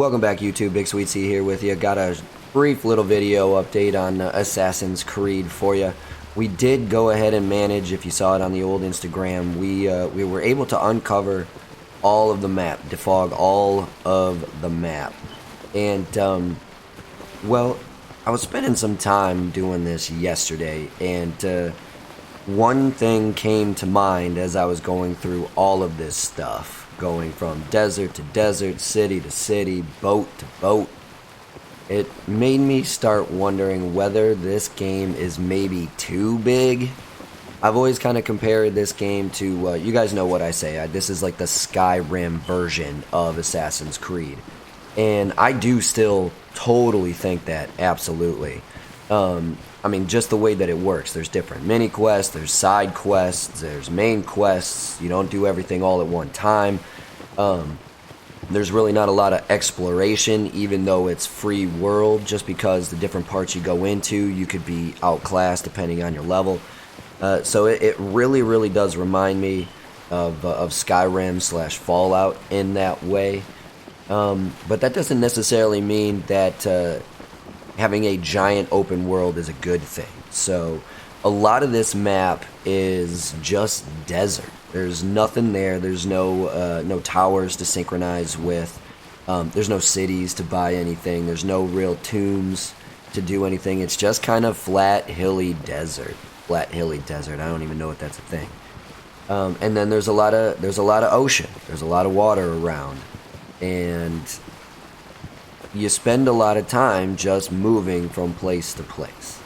welcome back YouTube, BigSweetC here with you. Got a brief little video update on Assassin's Creed for you. We did go ahead and manage, if you saw it on the old Instagram, we were able to uncover all of the map, defog all of the map. And, well, I was spending some time doing this yesterday, and one thing came to mind as I was going through all of this stuff. Going from desert to desert, city to city, boat to boat. It made me start wondering whether this game is maybe too big. I've always kind of compared this game to, you guys know what I say, this is like the Skyrim version of Assassin's Creed. And I do still totally think that, absolutely. I mean, just the way that it works. There's different mini quests, there's side quests, there's main quests. You don't do everything all at one time. There's really not a lot of exploration, even though it's free world, just because the different parts you go into, you could be outclassed depending on your level. So it really does remind me of Skyrim / Fallout in that way. But that doesn't necessarily mean that having a giant open world is a good thing. So a lot of this map is just desert. There's nothing there. There's no towers to synchronize with. There's no cities to buy anything. There's no real tombs to do anything. It's just kind of flat, hilly desert. Flat, hilly desert. I don't even know if that's a thing. And then there's a lot of ocean. There's a lot of water around, and you spend a lot of time just moving from place to place.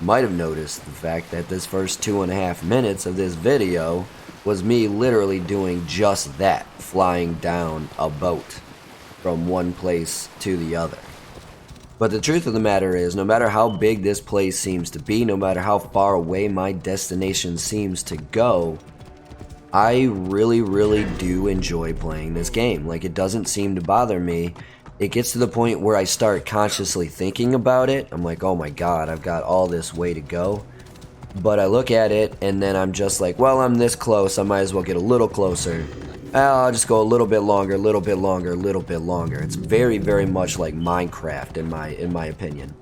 You might have noticed the fact that this first 2.5 minutes of this video was me literally doing just that, flying down a boat from one place to the other. But the truth of the matter is, no matter how big this place seems to be, no matter how far away my destination seems to go, I really do enjoy playing this game. Like, it doesn't seem to bother me. It gets to the point where I start consciously thinking about it. I'm like, oh my god, I've got all this way to go. But I look at it, and then I'm just like, well, I'm this close, I might as well get a little closer. I'll just go a little bit longer, a little bit longer, a little bit longer. It's very much like Minecraft in my opinion.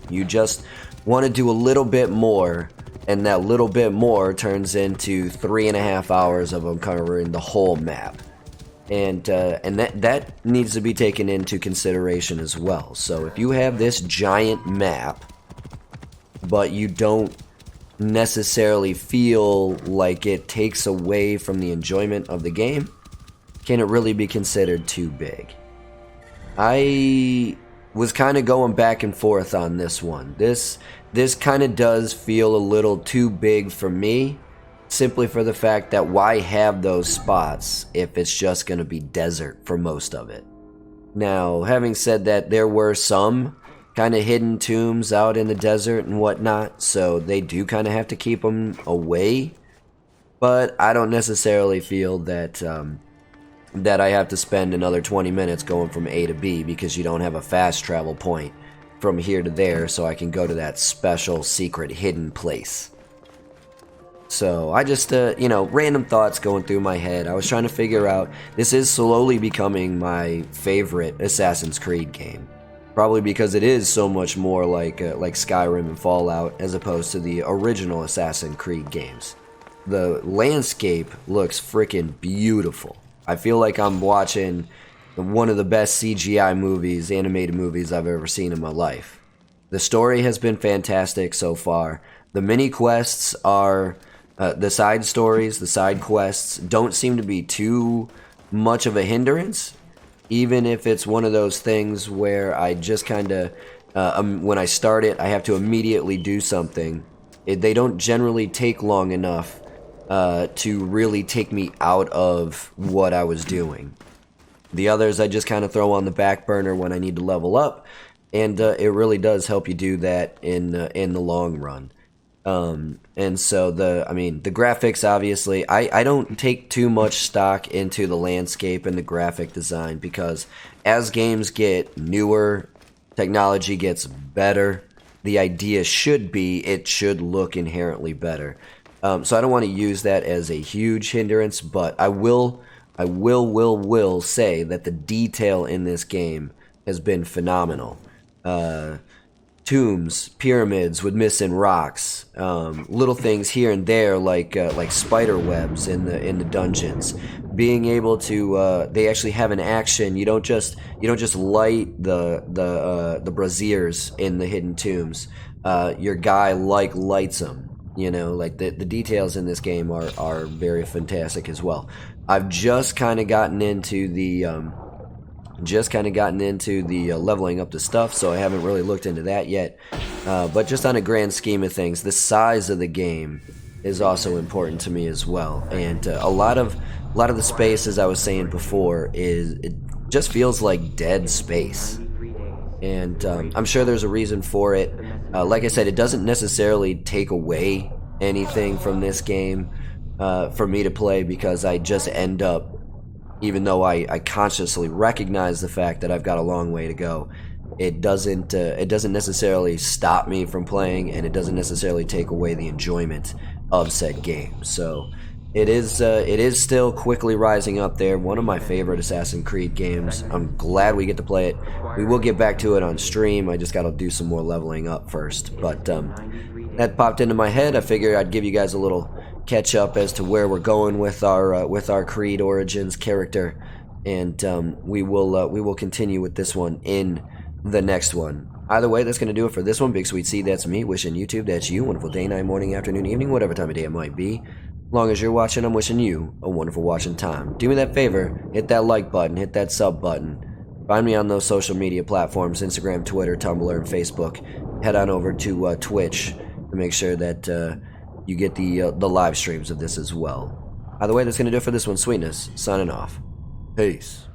You just want to do a little bit more, and that little bit more turns into 3.5 hours of uncovering the whole map. And that needs to be taken into consideration as well. So if you have this giant map, but you don't necessarily feel like it takes away from the enjoyment of the game, can it really be considered too big? I was kind of going back and forth on this one. This kind of does feel a little too big for me, simply for the fact that why have those spots if it's just going to be desert for most of it? Now, having said that, there were some kind of hidden tombs out in the desert and whatnot, so they do kind of have to keep them away. But I don't necessarily feel that that I have to spend another 20 minutes going from A to B because you don't have a fast travel point from here to there, so I can go to that special secret hidden place. So I just, random thoughts going through my head. I was trying to figure out, this is slowly becoming my favorite Assassin's Creed game. Probably because it is so much more like Skyrim and Fallout as opposed to the original Assassin's Creed games. The landscape looks freaking beautiful. I feel like I'm watching one of the best CGI movies, animated movies I've ever seen in my life. The story has been fantastic so far. The mini quests are... the side stories, the side quests, don't seem to be too much of a hindrance, even if it's one of those things where I just kind of, when I start it, I have to immediately do something. They don't generally take long enough to really take me out of what I was doing. The others I just kind of throw on the back burner when I need to level up, and it really does help you do that in the long run. And so the graphics, obviously, I don't take too much stock into the landscape and the graphic design because as games get newer, technology gets better, the idea should be it should look inherently better. So I don't want to use that as a huge hindrance, but I will I will say that the detail in this game has been phenomenal. Tombs, pyramids with missing rocks, little things here and there like spider webs in the dungeons. Being able to, they actually have an action. You don't just light the braziers in the hidden tombs. Your guy lights them. You know, like the details in this game are very fantastic as well. I've just kind of gotten into the leveling up the stuff, so I haven't really looked into that yet. But just on a grand scheme of things, the size of the game is also important to me as well. And a lot of the space, as I was saying before, it just feels like dead space. And I'm sure there's a reason for it. Like I said, it doesn't necessarily take away anything from this game for me to play, because I just end up, even though I consciously recognize the fact that I've got a long way to go, it doesn't necessarily stop me from playing, and it doesn't necessarily take away the enjoyment of said game. So it is still quickly rising up there. One of my favorite Assassin's Creed games. I'm glad we get to play it. We will get back to it on stream. I just got to do some more leveling up first. But that popped into my head. I figured I'd give you guys a little catch up as to where we're going with our Creed Origins character, and we will continue with this one in the next one. Either way, that's going to do it for this one. BigSweetC, that's me, wishing YouTube, that's you, wonderful day, night, morning, afternoon, evening, whatever time of day it might be. As long as you're watching, I'm wishing you a wonderful watching time. Do me that favor, hit that like button, hit that sub button. Find me on those social media platforms, Instagram, Twitter, Tumblr, and Facebook. Head on over to Twitch to make sure that you get the live streams of this as well. Either way, that's going to do it for this one. Sweetness, signing off. Peace.